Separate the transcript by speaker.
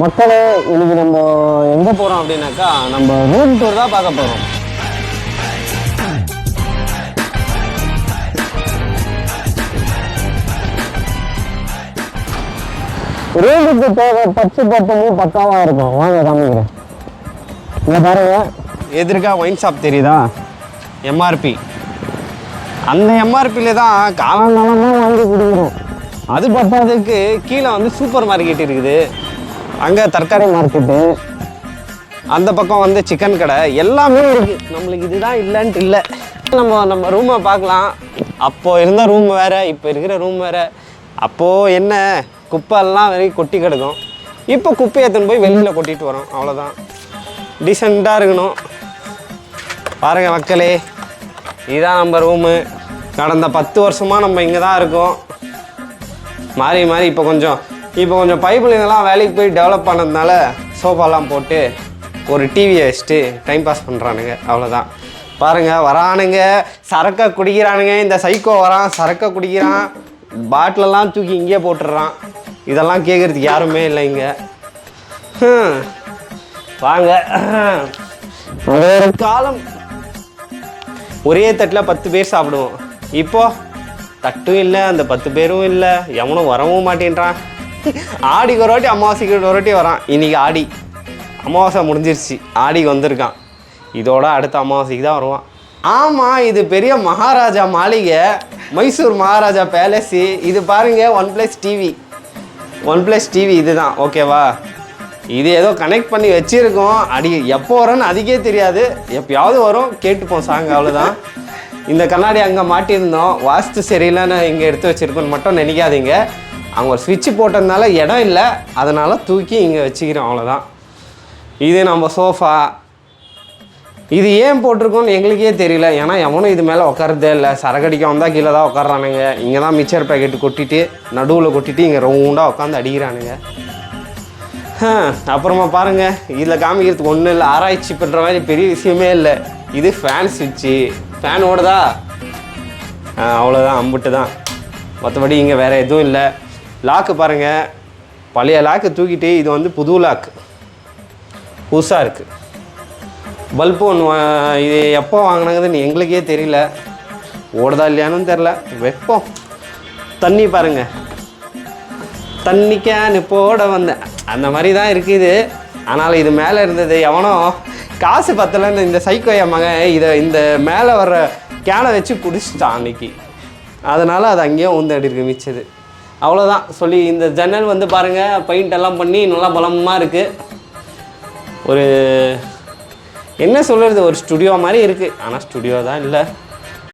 Speaker 1: மக்களே, இன்னைக்கு நம்ம எங்கே போகிறோம் அப்படின்னாக்கா நம்ம ரூம் டூர் தான் பார்க்க போகிறோம். ரூமுக்கு தேவை பச்சை பத்தமும் பக்காவாக இருக்கும். வாங்க காமிக்கிறேன். இங்கே பாருங்க, எதிர்க்கா ஒயின் ஷாப் தெரியுதா? எம்ஆர்பி. அந்த எம்ஆர்பியில் தான் காலங்காலமாக வாங்கி குடிக்கிறோம். அது பத்தாததுக்கு கீழே வந்து சூப்பர் மார்க்கெட் இருக்குது, அங்கே தர்காரி மார்க்கெட்டு, அந்த பக்கம் வந்து சிக்கன் கடை எல்லாமே இருக்குது. நம்மளுக்கு இதுதான் இல்லைன்ட்டு இல்லை. நம்ம ரூமை பார்க்கலாம். அப்போது இருந்த ரூம் வேறு, இப்போ இருக்கிற ரூம் வேறு. அப்போது என்ன குப்பையெல்லாம் வரைக்கும் கொட்டி கிடக்கும். இப்போ குப்பையை எடுத்துன்னு போய் வெளியில் கொட்டிட்டு வரோம், அவ்வளோதான். டீசெண்டாக இருக்கணும். பாருங்கள் மக்களே, இதுதான் நம்ம ரூமு. கடந்த 10 வருஷமாக நம்ம இங்கே தான் இருக்கோம். மாறி இப்போ கொஞ்சம் பைப்புலாம் வேலைக்கு போய் டெவலப் பண்ணதுனால சோஃபாலாம் போட்டு ஒரு டிவியை வச்சுட்டு டைம் பாஸ் பண்ணுறானுங்க, அவ்வளோதான். பாருங்கள், வரானுங்க சரக்கை குடிக்கிறானுங்க. இந்த சைக்கோ வரான், சரக்கை குடிக்கிறான், பாட்டிலெல்லாம் தூக்கி இங்கேயே போட்டுடுறான். இதெல்லாம் கேட்குறதுக்கு யாருமே இல்லை இங்கே. வாங்க, ஒரு காலம் ஒரே தட்டில் 10 பேர் சாப்பிடுவோம். இப்போது தட்டும் இல்லை, அந்த 10 பேரும் இல்லை, எவனும் வரவும் மாட்டேன்றான். ஆடிக்கு ஒரு வாட்டி, அமாவாசைக்கு ஒரு வாட்டி வரான். இன்றைக்கி ஆடி அமாவாசை முடிஞ்சிருச்சு, ஆடிக்கு வந்திருக்கான். இதோட அடுத்த அமாவாசைக்கு தான் வருவான். ஆமாம், இது பெரிய மகாராஜா மாளிகை, மைசூர் மகாராஜா பேலஸு. இது பாருங்கள், ஒன் ப்ளஸ் டிவி இது தான், ஓகேவா? இது ஏதோ கனெக்ட் பண்ணி வச்சுருக்கோம். எப்போ வரோன்னு அதுக்கே தெரியாது, எப்போயாவது வரும், கேட்டுப்போம் சாங், அவ்வளோதான். இந்த கண்ணாடி அங்கே மாட்டியிருந்தோம், வாஸ்து சரியில்லைன்னு இங்கே எடுத்து வச்சுருக்கோன்னு மட்டும் நினைக்காதீங்க. அவங்க ஒரு ஸ்விட்ச் போட்டதுனால இடம் இல்லை, அதனால் தூக்கி இங்கே வச்சுக்கிறோம், அவ்வளோதான். இது நம்ம சோஃபா. இது ஏன் போட்டிருக்கோன்னு எங்களுக்கே தெரியல, ஏன்னா எவனும் இது மேலே உட்காரதே இல்லை. சரக்கடிக்க வந்தால் கீழே தான் உட்காரானுங்க. இங்கே தான் மிக்சர் பேக்கெட்டு கொட்டிட்டு நடுவில் கொட்டிட்டு இங்கே ரவுண்டாக உட்காந்து அடிக்கிறானுங்க. அப்புறமா பாருங்கள், இதில் காமிக்கிறதுக்கு ஒன்றும் இல்லை, ஆராய்ச்சி பண்ணுற மாதிரி பெரிய விஷயமே இல்லை. இது ஃபேன் ஸ்விட்சு, ஃபேன் ஓடுதா, அவ்வளோதான், அம்புட்டு தான். மற்றபடி இங்கே வேறு எதுவும் இல்லை. லாக்கு பாருங்கள், பழைய லாக்கு தூக்கிட்டு இது வந்து புது லாக்கு, புதுசாக இருக்குது. பல்பு ஒன்று இது எப்போ வாங்கினாங்கன்னு எங்களுக்கே தெரியல, ஓடுதா இல்லையானு தெரில. வைப்போம். தண்ணி பாருங்கள், தண்ணி கேனு போட வந்தேன், அந்த மாதிரி தான் இருக்குது. ஆனால் இது மேலே இருந்தது எவனோ காசு பத்தலைன்னு இந்த சைக்கோய மகன் இந்த மேலே வர்ற கேனை வச்சு குடிச்சிட்டான் அன்றைக்கி. அதனால் அது அங்கேயே ஊந்தாடி இருக்கு மிச்சது, அவ்வளோதான். சொல்லி இந்த ஜன்னல் வந்து பாருங்கள், பெயிண்டெல்லாம் பண்ணி நல்லா பலமாக இருக்குது. ஒரு என்ன சொல்கிறது, ஒரு ஸ்டுடியோ மாதிரி இருக்குது, ஆனால் ஸ்டுடியோ தான் இல்லை.